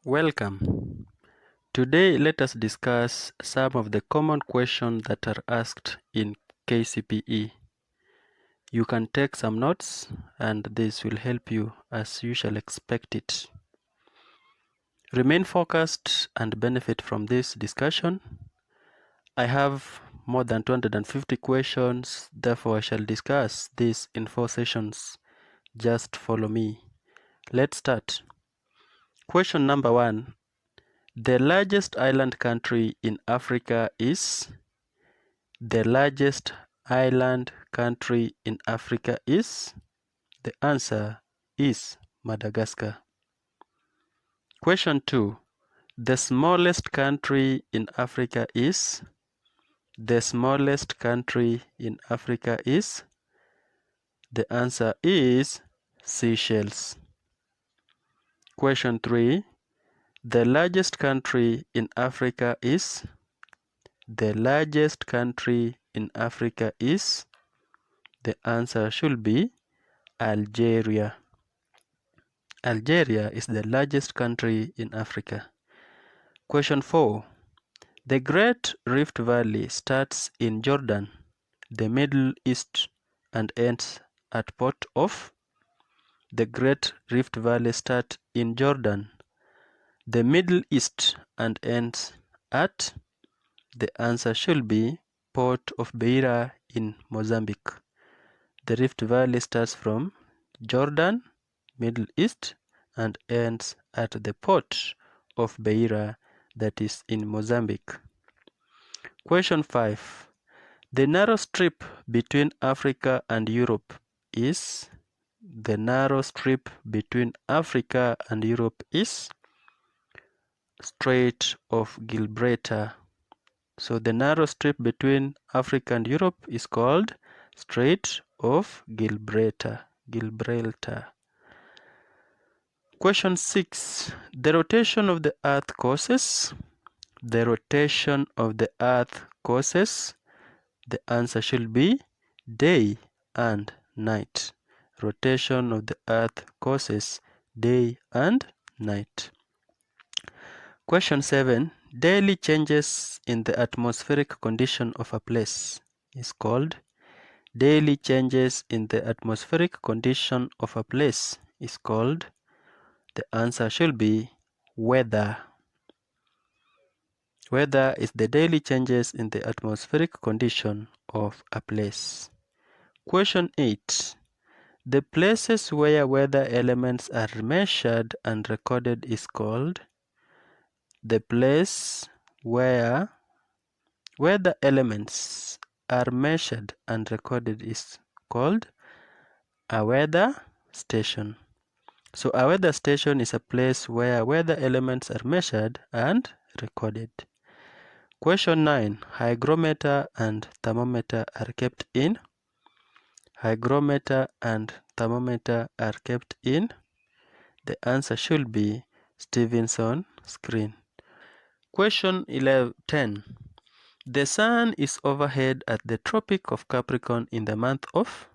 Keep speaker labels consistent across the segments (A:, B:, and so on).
A: Welcome. Today let us discuss some of the common questions that are asked in KCPE. You can take some notes and this will help you as you shall expect it. Remain focused and benefit from this discussion. I have more than 250 questions, therefore I shall discuss this in 4 sessions. Just follow me. Let's start. Question number 1. The largest island country in Africa is? The largest island country in Africa is? The answer is Madagascar. Question 2. The smallest country in Africa is? The smallest country in Africa is? The answer is Seychelles. Question 3. The largest country in Africa is? The largest country in Africa is? The answer should be Algeria. Algeria is the largest country in Africa. Question 4. The Great Rift Valley starts in Jordan, the Middle East, and ends at Port of? The Great Rift Valley starts in Jordan, the Middle East, and ends at? The answer should be Port of Beira in Mozambique. The Rift Valley starts from Jordan, Middle East, and ends at the port of Beira, that is in Mozambique. Question 5. The narrow strip between Africa and Europe is? The narrow strip between Africa and Europe is? Strait of Gibraltar. So the narrow strip between Africa and Europe is called Strait of Gibraltar. Question 6. The rotation of the Earth causes? The rotation of the Earth causes? The answer should be day and night. Rotation of the Earth causes day and night. Question 7. Daily changes in the atmospheric condition of a place is called? Daily changes in the atmospheric condition of a place is called? The answer should be weather. Weather is the daily changes in the atmospheric condition of a place. Question 8. The places where weather elements are measured and recorded is called? The place where weather elements are measured and recorded is called a weather station. So a weather station is a place where weather elements are measured and recorded. Question 9. Hygrometer and thermometer are kept in? Hygrometer and thermometer are kept in? The answer should be Stevenson screen. Question 10. The sun is overhead at the Tropic of Capricorn in the month of?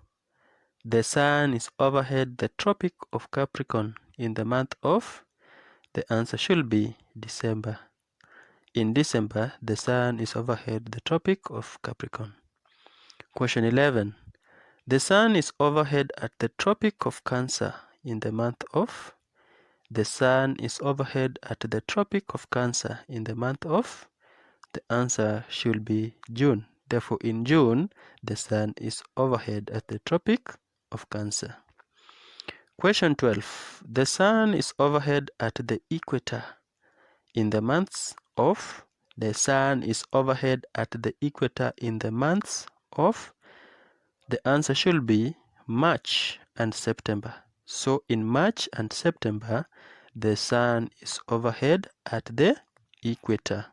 A: The sun is overhead the Tropic of Capricorn in the month of? The answer should be December. In December, the sun is overhead the Tropic of Capricorn. Question 11. The sun is overhead at the Tropic of Cancer in the month of? The sun is overhead at the Tropic of Cancer in the month of? The answer should be June. Therefore, in June, the sun is overhead at the Tropic of Cancer. Question 12. The sun is overhead at the equator in the months of? The sun is overhead at the equator in the months of? The answer should be March and September. So in March and September, the sun is overhead at the equator.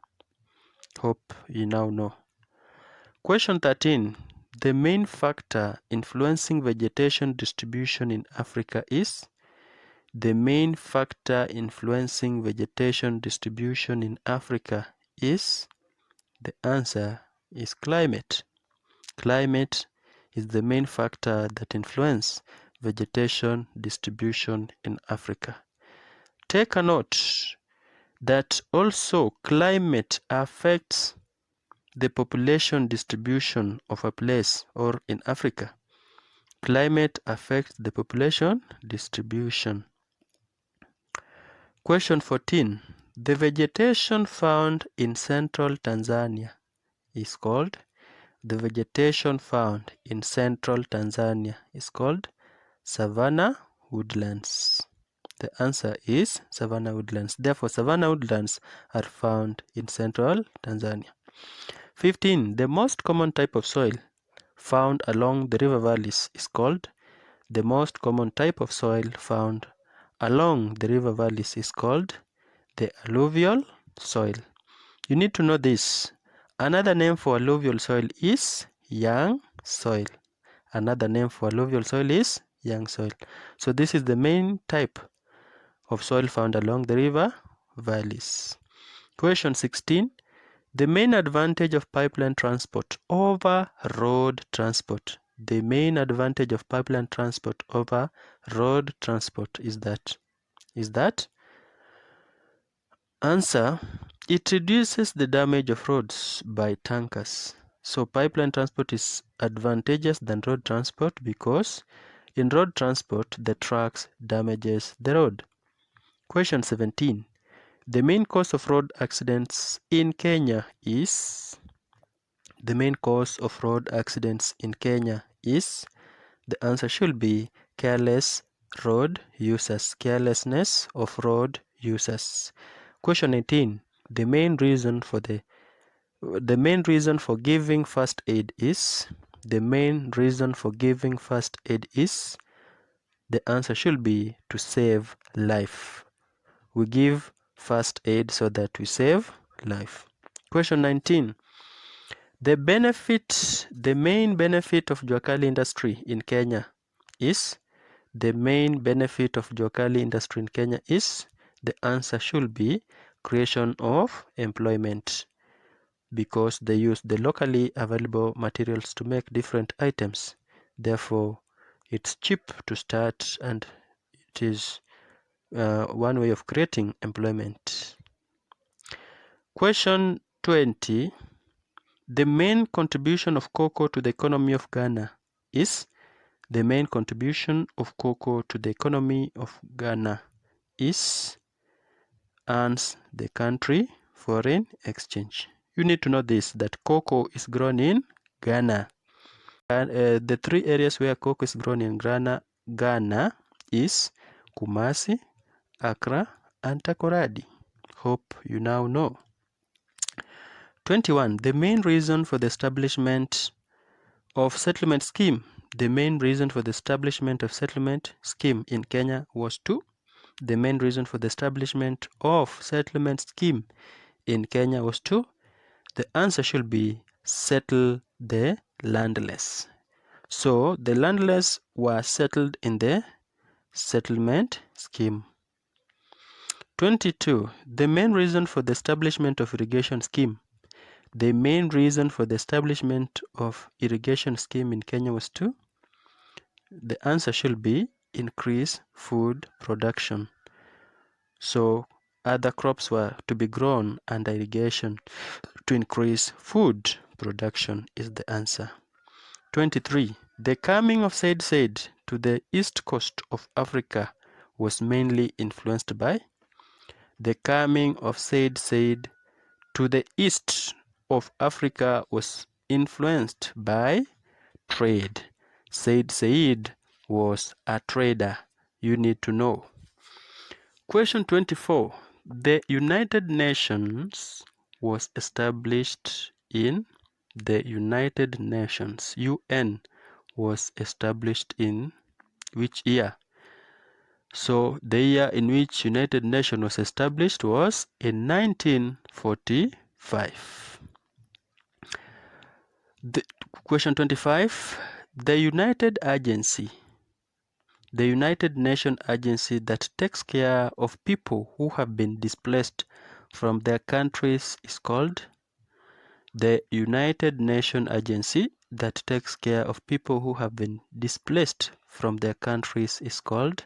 A: Hope you now know. Question 13. The main factor influencing vegetation distribution in Africa is? The main factor influencing vegetation distribution in Africa is? The answer is climate. Climate is the main factor that influences vegetation distribution in Africa. Take a note. that also climate affects the population distribution of a place, or in Africa. Climate affects the population distribution. Question 14. The vegetation found in central Tanzania is called. The vegetation found in central Tanzania is called savanna woodlands. The answer is savanna woodlands. Therefore, savanna woodlands are found in central Tanzania. 15. The most common type of soil found along the river valleys is called. The most common type of soil found along the river valleys is called the alluvial soil. You need to know this. Another name for alluvial soil is young soil. Another name for alluvial soil is young soil. So this is the main type of soil found along the river valleys. Question 16. The main advantage of pipeline transport over road transport. The main advantage of pipeline transport over road transport is that? Answer, it reduces the damage of roads by tankers. So pipeline transport is advantageous than road transport because in road transport, the trucks damages the road. Question 17. The main cause of road accidents in Kenya is? The main cause of road accidents in Kenya is? The answer should be careless road users. Carelessness of road users. Question 18. The main reason for giving first aid is? The main reason for giving first aid is? The answer should be to save life. We give first aid so that we save life. Question 19. The main benefit of Juakali industry in Kenya is? The main benefit of Juakali industry in Kenya is? The answer should be creation of employment, because they use the locally available materials to make different items. Therefore, it's cheap to start and it is one way of creating employment. Question 20. The main contribution of cocoa to the economy of Ghana is? The main contribution of cocoa to the economy of Ghana is? Earns the country foreign exchange. You need to know this, that cocoa is grown in Ghana. And the three areas where cocoa is grown in Ghana is Kumasi, Accra, and Takoradi. Hope you now know. 21. The main reason for the establishment of settlement scheme. The main reason for the establishment of settlement scheme in Kenya was to? The main reason for the establishment of settlement scheme in Kenya was to? The answer should be settle the landless. So the landless were settled in the settlement scheme. 22. The main reason for the establishment of irrigation scheme. The main reason for the establishment of irrigation scheme in Kenya was to? The answer should be increase food production. So other crops were to be grown under irrigation to increase food production is the answer. 23. The coming of Said to the east coast of Africa was mainly influenced by? The coming of Said to the east of Africa was influenced by trade. Said was a trader. You need to know. Question 24. The United Nations was established in? The United Nations, UN, was established in which year? So the year in which United Nations was established was in 1945. Question 25. The United Nations agency that takes care of people who have been displaced from their countries is called? The United Nations agency that takes care of people who have been displaced from their countries is called?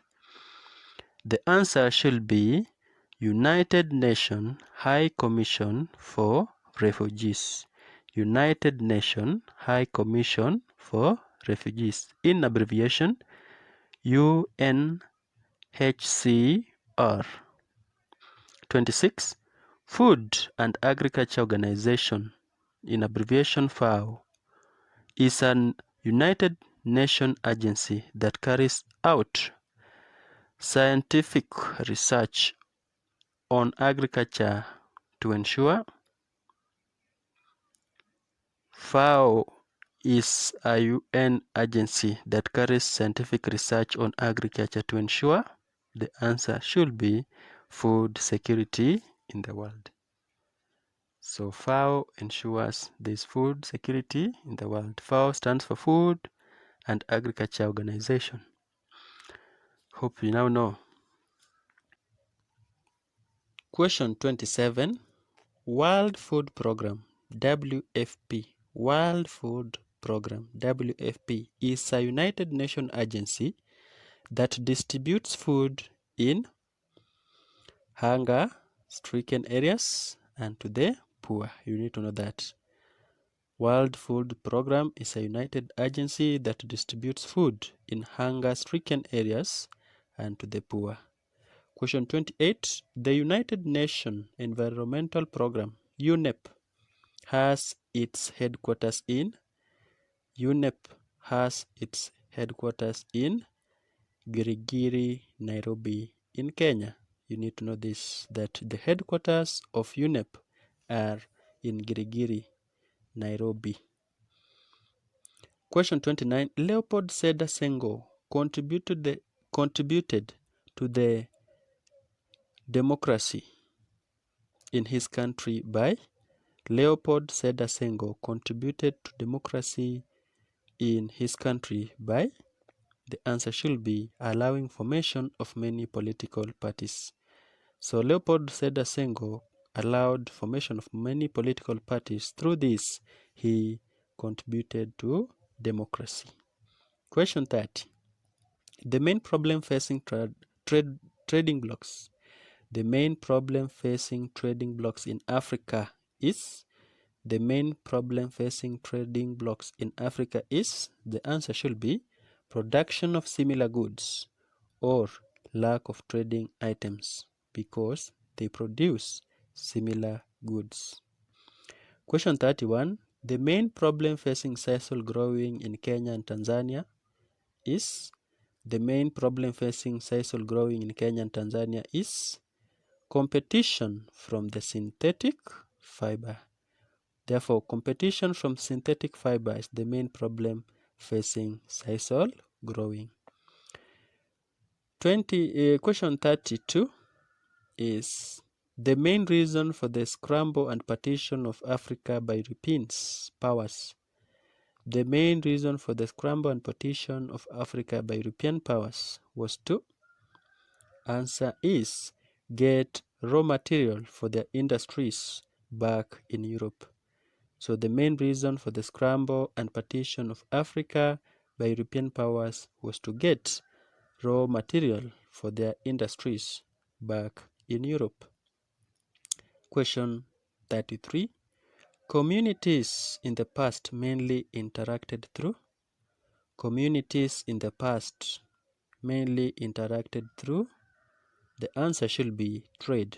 A: The answer should be United Nations High Commission for Refugees. United Nations High Commission for Refugees. In abbreviation, UNHCR. 26. Food and Agriculture Organization, in abbreviation FAO, is an United Nations agency that carries out scientific research on agriculture to ensure FAO is a UN agency that carries scientific research on agriculture to ensure the answer should be food security in the world. So FAO ensures there's food security in the world. FAO stands for Food and Agriculture Organization. Hope you now know. Question 27. World Food Program, WFP. World Food Program, WFP, is a United Nations agency that distributes food in hunger-stricken areas and to the poor. You need to know that. World Food Program is a united agency that distributes food in hunger-stricken areas and to the poor. Question 28. The United Nations Environmental Program, UNEP, has its headquarters in Girigiri, Nairobi, in Kenya. You need to know this, that the headquarters of UNEP are in Girigiri, Nairobi. Question 29. Leopold Sedar Senghor contributed to the democracy in his country by Leopold Sedar Senghor contributed to democracy in his country by, the answer should be allowing formation of many political parties. So Leopold Sedar Senghor allowed formation of many political parties. Through this, he contributed to democracy. Question 30. The main problem facing trading blocks. The main problem facing trading blocks in Africa is, the main problem facing trading blocks in Africa is, the answer should be production of similar goods or lack of trading items because they produce similar goods. Question 31. The main problem facing sisal growing in Kenya and Tanzania is, the main problem facing sisal growing in Kenya and Tanzania is competition from the synthetic fiber. Therefore, competition from synthetic fiber is the main problem facing sisal growing. Question 32 is the main reason for the scramble and partition of Africa by European powers. The main reason for the scramble and partition of Africa by European powers was to, answer is, get raw material for their industries back in Europe. So the main reason for the scramble and partition of Africa by European powers was to get raw material for their industries back in Europe. Question 33. Communities in the past mainly interacted through? Communities in the past mainly interacted through? The answer should be trade.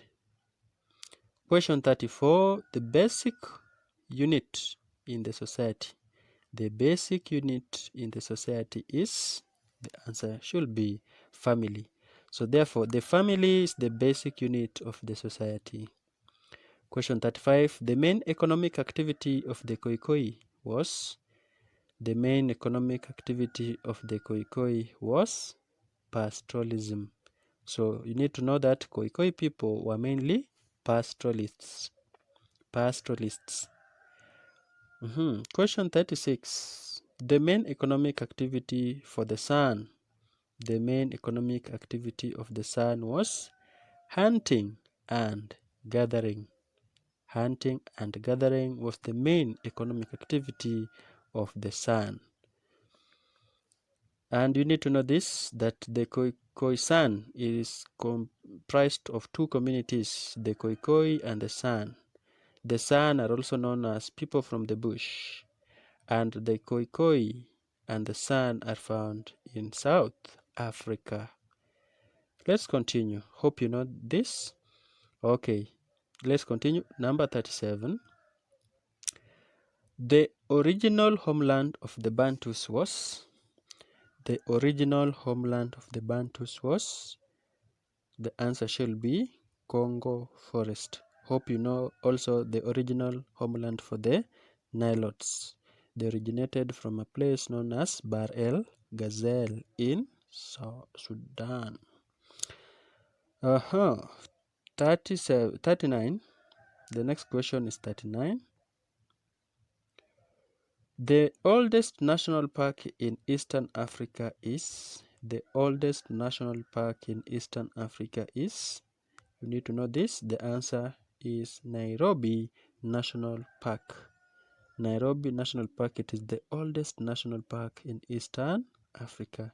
A: Question 34. The basic unit in the society. The basic unit in the society is, the answer should be family. So therefore, the family is the basic unit of the society. Question 35. The main economic activity of the Khoikhoi was? The main economic activity of the Khoikhoi was pastoralism. So you need to know that Khoikhoi people were mainly pastoralists. Question 36. The main economic activity for the San. The main economic activity of the San was hunting and gathering. Hunting and gathering was the main economic activity of the San. And you need to know this, that the Khoisan is comprised of two communities, the Khoikhoi and the San. The San are also known as people from the bush, and the Khoikhoi and the San are found in South Africa. Let's continue. Hope you know this. Okay, let's continue. Number 37. The original homeland of the Bantus was? The original homeland of the Bantus was? The answer shall be Congo Forest. Hope you know also the original homeland for the Nilotes. They originated from a place known as Bahr el Ghazal in Sudan. 39. The next question is 39. The oldest national park in Eastern Africa is? The oldest national park in Eastern Africa is? You need to know this. The answer is Nairobi National Park. Nairobi National Park, it is the oldest national park in Eastern Africa.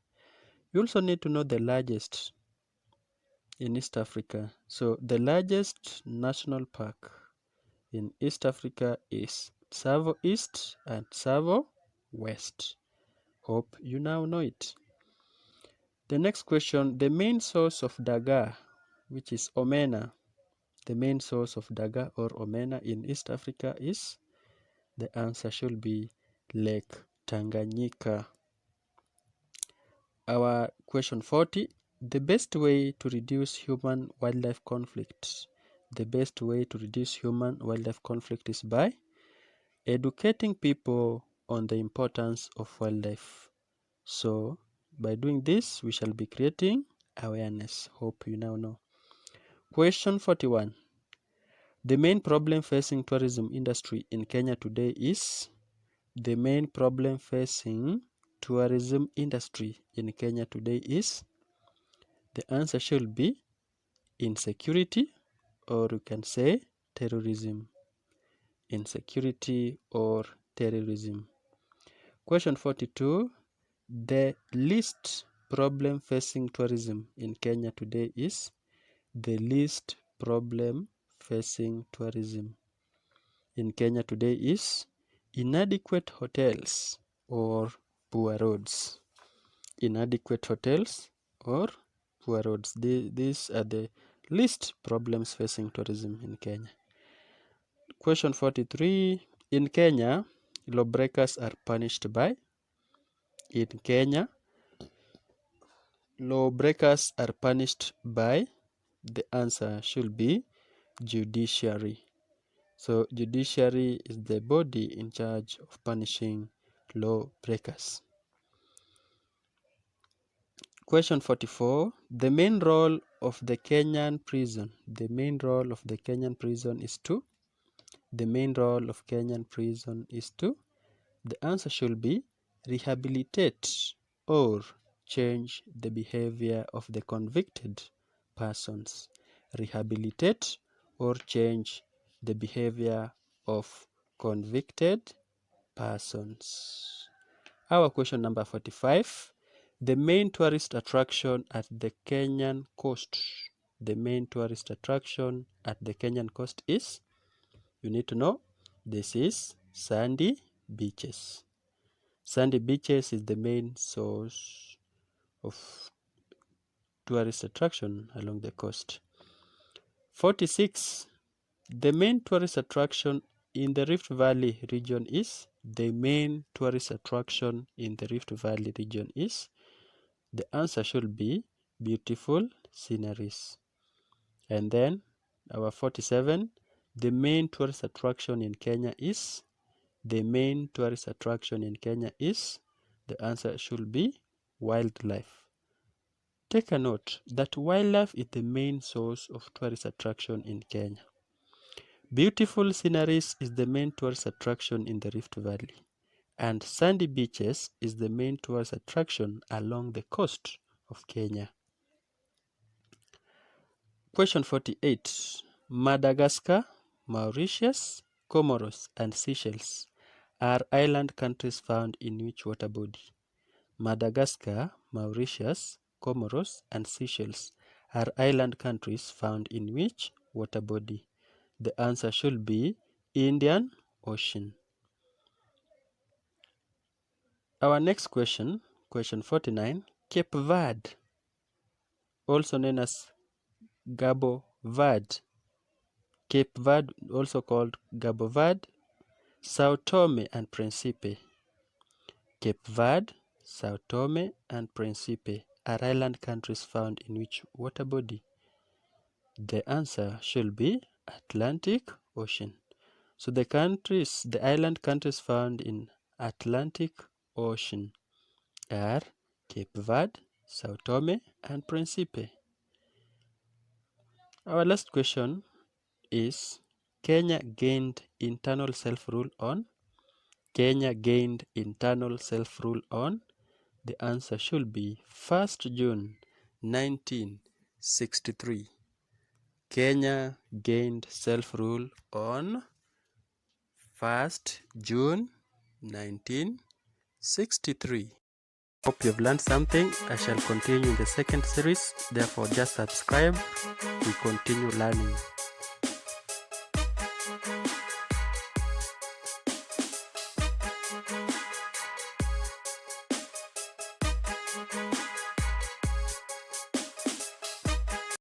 A: You also need to know the largest in East Africa. So the largest national park in East Africa is Tsavo East and Tsavo West. Hope you now know it. The next question, the main source of daga, which is omena, the main source of daga or omena in East Africa is? The answer should be Lake Tanganyika. Our question 40, the best way to reduce human-wildlife conflict. The best way to reduce human-wildlife conflict is by educating people on the importance of wildlife. So, by doing this, we shall be creating awareness. Hope you now know. Question 41. The main problem facing tourism industry in Kenya today is? The main problem facing tourism industry in Kenya today is? The answer should be insecurity, or you can say terrorism. Insecurity or terrorism. Question 42. The least problem facing tourism in Kenya today is? The least problem facing tourism in Kenya today is inadequate hotels or poor roads. Inadequate hotels or poor roads. These are the least problems facing tourism in Kenya. Question 43. In Kenya, lawbreakers are punished by? In Kenya, lawbreakers are punished by? The answer should be judiciary. So judiciary is the body in charge of punishing lawbreakers. Question 44. The main role of the Kenyan prison. The main role of the Kenyan prison is to? The main role of Kenyan prison is to? The answer should be rehabilitate or change the behavior of the convicted persons. Rehabilitate or change the behavior of convicted persons. Our question number 45. The main tourist attraction at the Kenyan coast. The main tourist attraction at the Kenyan coast is? You need to know. This is sandy beaches. Sandy beaches is the main source of tourist attraction along the coast. 46. The main tourist attraction in the Rift Valley region is? The main tourist attraction in the Rift Valley region is? The answer should be beautiful sceneries. And then our 47. The main tourist attraction in Kenya is? The main tourist attraction in Kenya is? The answer should be wildlife. Take a note that wildlife is the main source of tourist attraction in Kenya. Beautiful sceneries is the main tourist attraction in the Rift Valley. And sandy beaches is the main tourist attraction along the coast of Kenya. Question 48. Madagascar, Mauritius, Comoros, and Seychelles are island countries found in which water body? Madagascar, Mauritius, Comoros, and Seychelles are island countries found in which water body? The answer should be Indian Ocean. Our next question, question 49, Cape Verde, also known as Cabo Verde. Cape Verde, also called Cabo Verde, Sao Tome and Principe. Cape Verde, Sao Tome and Principe are island countries found in which water body? The answer should be Atlantic Ocean. So the island countries found in Atlantic Ocean are Cape Verde, Sao Tome and Principe. Our last question is, Kenya gained internal self-rule on? Kenya gained internal self-rule on? The answer should be 1st June 1963. Kenya gained self-rule on 1st June 1963. Hope you've learned something. I shall continue in the second series. Therefore, just subscribe. We continue learning.